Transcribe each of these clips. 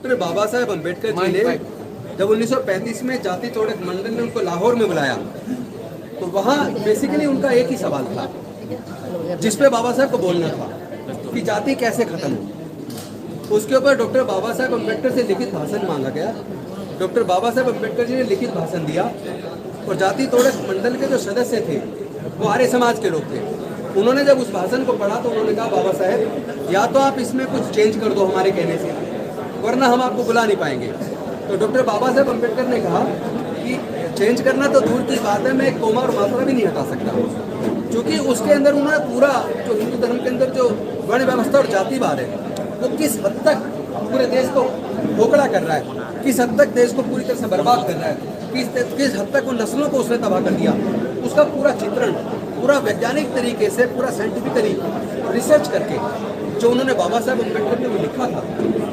Doctor Baba Saheb Ambedkar ji ने जब 1935 में जाति तोड़क मंडल ने उनको लाहौर में बुलाया तो वहाँ बेसिकली उनका एक ही सवाल था जिसपे बाबा साहब को बोलना था कि जाति कैसे खत्म हो। उसके ऊपर डॉक्टर बाबा साहेब अम्बेडकर से लिखित भाषण मांगा गया। डॉक्टर बाबा साहेब अम्बेडकर जी ने लिखित भाषण दिया और जाति तोड़क मंडल के जो सदस्य थे वो आर्य समाज के लोग थे। उन्होंने जब उस भाषण को पढ़ा तो उन्होंने कहा बाबा साहेब या तो आप इसमें कुछ चेंज कर दो हमारे कहने से वरना हम आपको बुला नहीं पाएंगे। तो डॉक्टर बाबा साहेब अम्बेडकर ने कहा कि चेंज करना तो दूर की बात है, मैं एक कोमा और मात्रा भी नहीं हटा सकता, क्योंकि उसके अंदर उन्होंने पूरा जो हिंदू धर्म के अंदर जो वर्ण व्यवस्था और जातिवाद है वो किस हद तक पूरे देश को खोखला कर रहा है, किस हद तक देश को पूरी तरह से बर्बाद कर रहा है, किस हद तक वो नस्लों को उसने तबाह कर दिया, उसका पूरा चित्रण पूरा वैज्ञानिक तरीके से पूरा साइंटिफिकली रिसर्च करके जो उन्होंने बाबा साहेब अम्बेडकर ने वो लिखा था।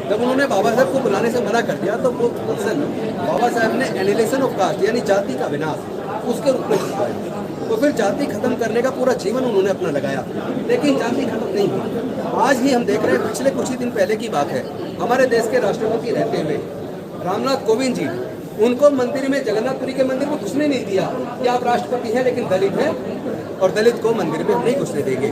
जब उन्होंने बाबा साहब को बुलाने से मना कर दिया तो वो भाषण बाबा साहब ने एनिहिलेशन ऑफ कास्ट यानी जाति का विनाश उसके रूप में लिखा है। तो फिर जाति खत्म करने का पूरा जीवन उन्होंने अपना लगाया, लेकिन जाति खत्म नहीं हुई। आज ही हम देख रहे हैं, पिछले कुछ ही दिन पहले की बात है, हमारे देश के राष्ट्रपति रहते हुए रामनाथ कोविंद जी उनको मंदिर में जगन्नाथपुरी के मंदिर में घुसने नहीं दिया कि आप राष्ट्रपति हैं लेकिन दलित हैं और दलित को मंदिर में हम नहीं घुसने देंगे।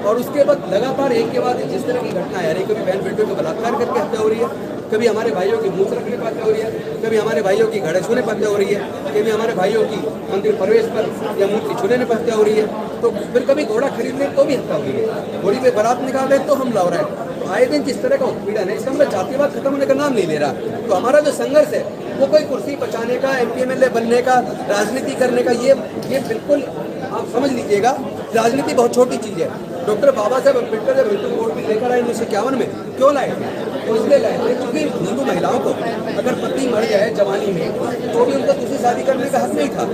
और उसके बाद लगातार एक के बाद जिस तरह की घटना आ रही, कभी बहन बेटियों को बलात्कार करके हत्या हो रही है, कभी हमारे भाइयों की मुंह रखने पर हत्या हो रही है, कभी हमारे भाइयों की घड़े छूने पर हत्या हो रही है, कभी हमारे भाइयों की मंदिर प्रवेश पर या मूर्ति छूने पर हत्या हो रही है, तो फिर कभी घोड़ा खरीदने तो भी हत्या हो रही है, घोड़ी पे बारात निकाल रहे तो हमला हो रहा है। आए दिन जिस तरह का उत्पीड़न है, इसका मतलब जातिवाद खत्म होने का नाम नहीं ले रहा। तो हमारा जो संघर्ष है वो कोई कुर्सी बचाने का, MP MLA बनने का, राजनीति करने का, ये बिल्कुल आप समझ लीजिएगा, राजनीति बहुत छोटी चीज़ है। डॉक्टर बाबा साहेब अम्बेडकर जब हिंदू कोड भी लेकर आए 1951 में, क्यों लाए थे? तो इसलिए लाए थे क्योंकि हिंदू महिलाओं को अगर पति मर जाए जवानी में तो भी उनको दूसरी शादी करने का हक नहीं था,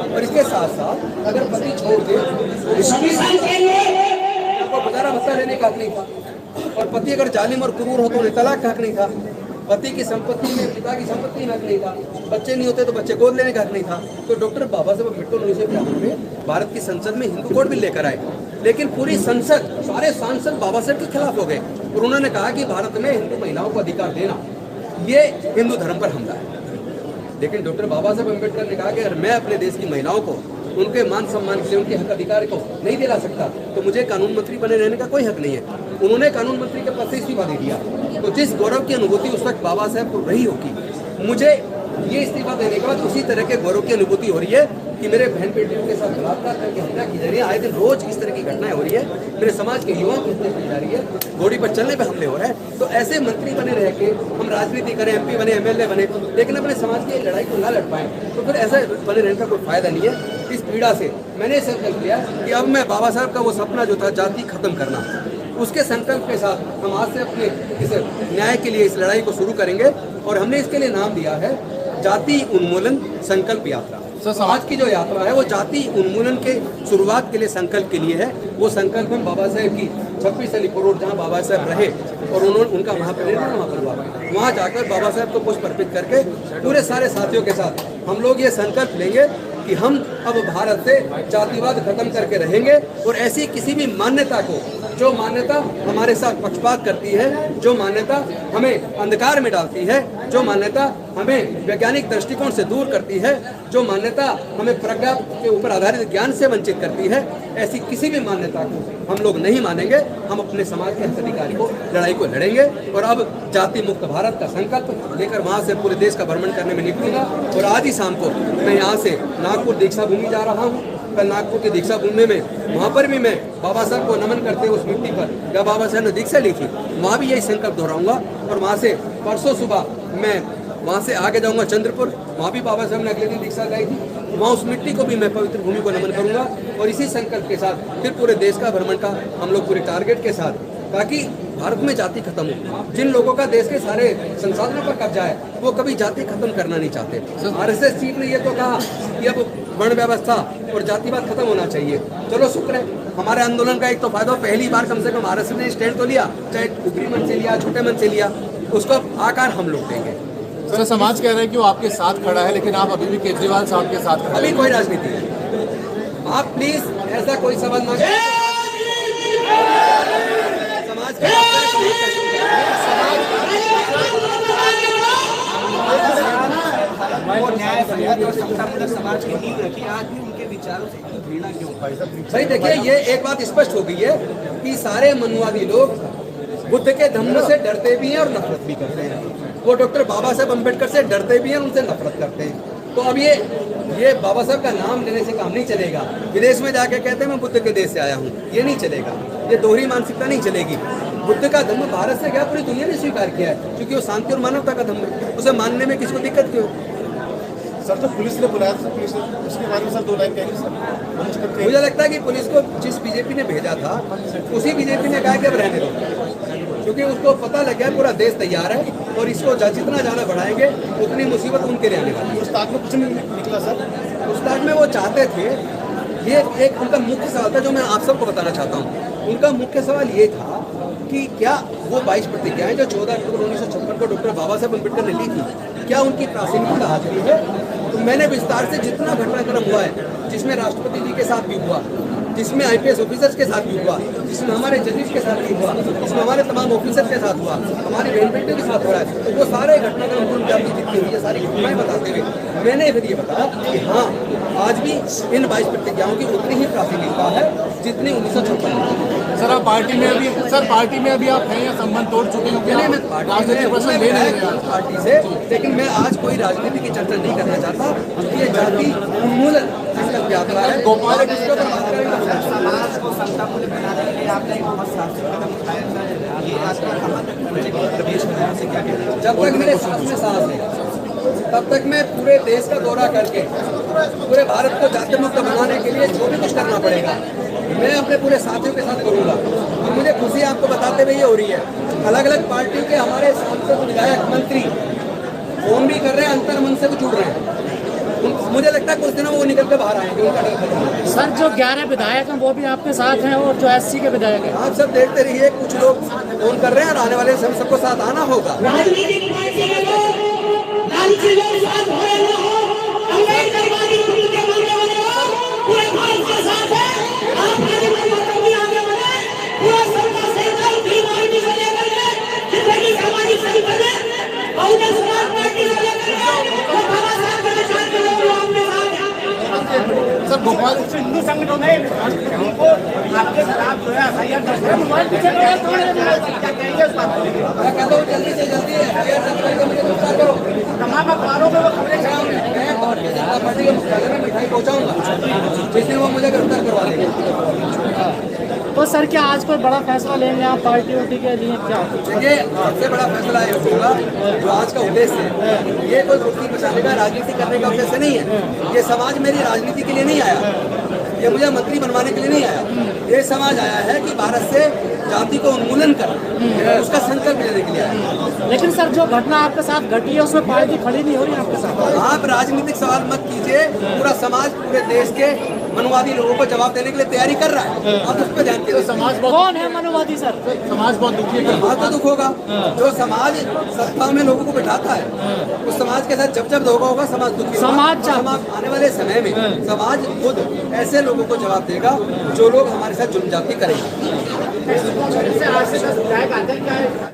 और इसके साथ साथ अगर पति छोड़ दे तो गुजारा भत्ता लेने का हक नहीं था, और पति अगर जालिम और क्रूर हो तो उन्हें तलाक का हक नहीं था, पति की संपत्ति में पिता की संपत्ति में हक नहीं था, बच्चे नहीं होते तो बच्चे गोद लेने का हक नहीं था। तो डॉक्टर बाबा साहेब अम्बेडकर 1951 में भारत की संसद में हिंदू कोड बिल लेकर आए, लेकिन पूरी संसद, सारे सांसद बाबा साहेब के खिलाफ हो गए और उन्होंने कहा कि भारत में हिंदू महिलाओं को अधिकार देना ये हिंदू धर्म पर हमला है। लेकिन डॉक्टर बाबा साहेब अम्बेडकर ने कहा कि अगर मैं अपने देश की महिलाओं को उनके मान सम्मान के लिए उनके हक अधिकार को नहीं दिला सकता तो मुझे कानून मंत्री बने रहने का कोई हक नहीं है। उन्होंने कानून मंत्री के पद से इस्तीफा दे दिया। तो जिस गौरव की अनुभूति उस वक्त बाबा साहब को रही होगी, मुझे ये इस्तीफा देने के बाद उसी तरह के गौरव की अनुभूति हो रही है कि मेरे बहन बेटियों के साथ बलात्कार करके हत्या की जा रही है, आए दिन रोज इस तरह की घटनाएं हो रही है, मेरे समाज के युवाओं की हत्या की जा रही है, घोड़ी पर चलने पे हमले हो रहे हैं। तो ऐसे मंत्री बने रह के हम राजनीति करें, MP बने, MLA बने, लेकिन अपने समाज की लड़ाई को ना लड़ पाए तो फिर ऐसे बने रहने का कोई फायदा नहीं है। इस पीड़ा से मैंने संकल्प लिया कि अब मैं बाबा साहब का वो सपना जो था जाति खत्म करना, उसके संकल्प के साथ हम आज से अपने इस न्याय के लिए इस लड़ाई को शुरू करेंगे और हमने इसके लिए नाम दिया है जाति उन्मूलन संकल्प यात्रा। आज की जो यात्रा है वो जाति उन्मूलन के शुरुआत के लिए संकल्प के लिए है। वो संकल्प हम बाबा साहेब की 26 अलीपुर रोड जहाँ बाबा साहेब रहे और उन्होंने उनका महापरिनिर्वाण वहाँ पर हुआ, वहाँ जाकर बाबा साहेब को पुष्प अर्पित करके पूरे सारे साथियों के साथ हम लोग ये संकल्प लेंगे कि हम अब भारत से जातिवाद खत्म करके रहेंगे और ऐसी किसी भी मान्यता को, जो मान्यता हमारे साथ पक्षपात करती है, जो मान्यता हमें अंधकार में डालती है, जो मान्यता हमें वैज्ञानिक दृष्टिकोण से दूर करती है, जो मान्यता हमें प्रज्ञा के ऊपर आधारित ज्ञान से वंचित करती है, ऐसी किसी भी मान्यता को हम लोग नहीं मानेंगे। हम अपने समाज के हिताधिकारी को लड़ाई को लड़ेंगे और अब जाति मुक्त भारत का संकल्प लेकर वहाँ से पूरे देश का भ्रमण करने में निकलूंगा। और आज ही शाम को मैं यहाँ से नागपुर दीक्षा भूमि जा रहा हूँ। कल नागपुर की दीक्षा भूमि में वहाँ पर भी मैं बाबा साहब को नमन करते हुए उस मिट्टी पर जब बाबा साहब ने दीक्षा ली थी वहाँ भी यही संकल्प दोहराऊंगा। और वहाँ से परसों सुबह मैं वहाँ से आगे जाऊँगा चंद्रपुर, वहाँ भी बाबा साहब ने अगले दिन दीक्षा लाई थी, वहाँ उस मिट्टी को भी मैं पवित्र भूमि को नमन करूँगा। और इसी संकल्प के साथ फिर पूरे देश का भ्रमण का हम लोग पूरे टारगेट के साथ, ताकि भारत में जाति खत्म हो। जिन लोगों का देश के सारे संसाधनों पर कब्जा है वो कभी जाति खत्म करना नहीं चाहते। RSS चीफ ने ये तो कहा कि अब वर्ण व्यवस्था और जातिवाद खत्म होना चाहिए। चलो शुक्र है, हमारे आंदोलन का एक तो फायदा, पहली बार कम से कम RSS ने स्टैंड तो लिया, चाहे उग्री मन से लिया, छोटे मन से लिया, उसको आकार हम लोग देंगे। सर, समाज कह रहे हैं कि वो आपके साथ खड़ा है, लेकिन आप अभी भी केजरीवाल साहब के साथ खड़े हैं। अभी कोई राजनीति नहीं, आप प्लीज ऐसा कोई सवाल ना करें। समाज समुदाय और समतामूलक समाज की नींव रखी, आज भी उनके विचारों से इतनी घृणा क्यों? भाई देखिए, ये एक बात स्पष्ट हो गई है कि सारे मनुवादी लोग बुद्ध के धम्म से डरते भी हैं और नफरत भी करते हैं। वो डॉक्टर बाबा साहब अम्बेडकर से डरते भी हैं, उनसे नफरत करते हैं। तो अब ये बाबा साहब का नाम लेने से काम नहीं चलेगा। विदेश में जाके कहते हैं मैं बुद्ध के देश से आया हूँ, ये नहीं चलेगा। ये दोहरी मानसिकता नहीं चलेगी। बुद्ध का धम्म भारत से गया, पूरी दुनिया ने स्वीकार किया है, क्योंकि वो शांति और मानवता का धम्म है। उसे मानने में किसको दिक्कत क्यों? सर तो पुलिस ने बुलाया था, पुलिस ने उसके बारे में सर 2 लाइन कहेंगे सर? मुझे लगता है कि पुलिस को जिस बीजेपी ने भेजा था उसी बीजेपी ने कहा कि अब रहने दो, क्योंकि उसको पता लग गया पूरा देश तैयार है और इसको जितना ज़्यादा बढ़ाएंगे उतनी मुसीबत उनके लिए आने वाली है। उस्ताद में कुछ नहीं निकला सर? उस्ताद में वो चाहते थे, ये एक उनका मुख्य सवाल था जो मैं आप सबको बताना चाहता हूँ। उनका मुख्य सवाल ये था कि क्या वो 22 प्रतिज्ञाएं जो 14 अक्टूबर 1956 को डॉक्टर बाबा साहब अम्बेडकर ने ली थी, क्या उनकी प्रासंगिकता हाजिर है? तो मैंने विस्तार से जितना घटनाक्रम हुआ है, जिसमें राष्ट्रपति जी के साथ भी हुआ, जिसमें IPS ऑफिसर्स के साथ भी हुआ, जिसमें हमारे जजेस के साथ भी हुआ, जिसमें हमारे तमाम ऑफिसर के साथ हुआ, हमारी बहन बेटियों के साथ हो रहा है, तो वो सारे घटनाक्रम जाति जितनी हुई है सारी घटनाएं बताते हुए मैंने फिर ये बताया कि हाँ, आज भी इन 22 प्रतिज्ञाओं की उतनी ही प्रासंगिकता है जितनी 1956 में। सर आप पार्टी में अभी आप हैं या संबंध तोड़ चुके हैं? नहीं, मैं राजनीतिक प्रश्न ले रहे हैं पार्टी से, लेकिन मैं आज कोई राजनीति की चर्चा नहीं करना चाहता, क्योंकि ये जाति उन्मूलन जिसका व्यापार है गोपाल किसको बात करेंगे। समाज को समतामूलक बनाने के लिए आपने एक बहुत साहसिक कदम उठाया था। ये आपका कहाँ तक पहुँचेगा? प्रदेश में से क्या कहना है? जब तक मेरे सांस में सांस है तब तक मैं पूरे देश का दौरा करके पूरे भारत को जाति मुक्त बनाने के लिए जो भी कुछ करना पड़ेगा मैं अपने पूरे साथियों के साथ करूंगा। और मुझे खुशी आपको बताते हुए ये हो रही है, अलग अलग पार्टी के हमारे सांसद, विधायक, मंत्री फोन भी कर रहे हैं, अंतर मन से भी जुड़ रहे हैं। मुझे लगता है कुछ दिनों में वो निकल के बाहर आएंगे, उनका डर खत्म होगा। सर जो 11 विधायक हैं वो भी आपके साथ हैं और जो SC के विधायक हैं? आप सब देखते रहिए, कुछ लोग फोन कर रहे हैं और आने वाले हम सबको साथ आना होगा। राजनीतिक पार्टी के लोग लालची लोग साथ हो रहे हो, अम्बेडकरवादी खुद के मानने वाले लोग पूरे भारत के साथ है। आप आगे बढ़ो, भी आगे बढ़े, पूरा सबका सहयोग भी पार्टी से लेकर के जितने भी सामाजिक संगठन है, बहुजन समाज पार्टी से लेकर के तो बाबा साहब के निशान के लोग आपके साथ हैं। सर गोपाल हिंदू संगठन है उनको आपके खिलाफ जो है FIR दर्ज है। क्या कहेंगे इस बात को? मैं कहता हूँ जल्दी से जल्दी FIR दर्ज करके मुझे गिरफ्तार करो। तमाम अखबारों में वो खबरें छाई हैं। मैं भारतीय जनता पार्टी के मुख्यालय में मिठाई पहुँचाऊंगा जिस दिन वो मुझे गिरफ्तार करवा देंगे। तो सर क्या आज कोई बड़ा फैसला लेंगे आप पार्टी उठी के लिए? क्या देखिए, सबसे बड़ा फैसला ये होगा जो आज का उद्देश्य है, ये कोई कुर्सी बचाने का, राजनीति करने का उद्देश्य नहीं है। ये समाज मेरी राजनीति के लिए नहीं आया, ये मुझे मंत्री बनवाने के लिए नहीं आया। ये समाज आया है कि भारत से जाति को उन्मूलन कर उसका संकल्प लेने के लिए आया। लेकिन सर जो घटना आपके साथ घटी है उसमें पार्टी खड़ी नहीं हो रही आपके साथ? आप राजनीतिक सवाल मत कीजिए, पूरा समाज पूरे देश के मनुवादी लोगों को जवाब देने के लिए तैयारी कर रहा है, आप उस पर ध्यान दीजिए। समाज बहुत कौन है मनुवादी सर? समाज बहुत दुखी है। समाज तो दुख होगा, जो समाज सत्ता में लोगों को बिठाता है उस समाज के साथ जब धोखा होगा समाज दुखी होगा। समाज आने वाले समय में समाज खुद ऐसे लोगों को जवाब देगा जो लोग हमारे साथ जुल्म ज्यादती करेंगे। आज से 10 विधायक आते हैं क्या है?